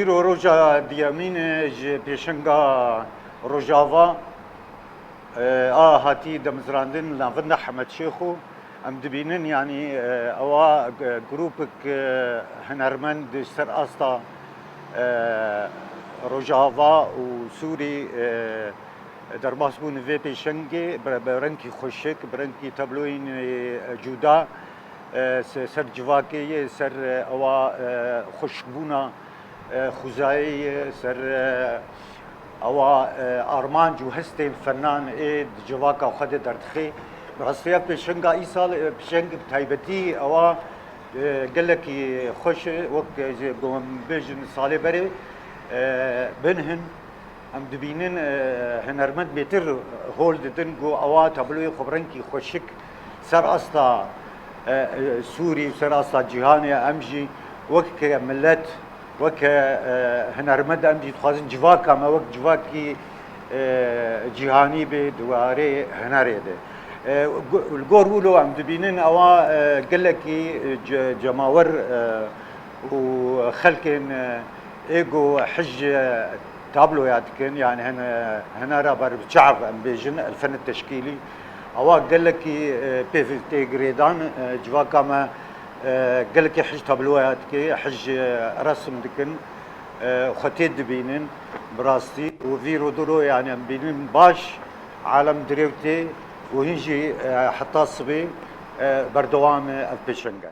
ویرو روژا دیامین پیشنگا روژاوا هاتی دمزراندن لافن حمد شیخو ام دبینن یعنی اوا گروپک هنرمند سر استا روژاوا و سوری در باسبون وی پیشنگی برنکی خوشک برنکی تبلوین جودا سر جواکی سر اوا خوشبونا خوزایی سر اوا آرمان جو هستین فنان اید جواکا خود دردخی براستی پیشنگا ای سال پیشنگ تایبتی اوا گلکی خوش وقت گم بیجن سالی بری بنهن ام دبینن هنرمند بیتر هول ددن گو اوا تبلوی خبرنکی خوشک سر استا سوري سر استا جهاني امجي وك ملت وك هنرمند امجي تخازن جواكا ما وك جواكي جهاني بدواري هنري ده الجور ولو عم دبينن اوا قلكي جماور وخلكن ايجو حج تابلو ياتكن يعني هنا رابر شعب ام بيجن الفن التشكيلي اوا قال لك بي في تي جريدان جواكا ما قال لك حج تابلوهات كي حج رسم دكن خطيت دبينن براستي وفيرو درو يعني بينن باش عالم دريوتي وهنجي حتى الصبي بردوام البيشنجا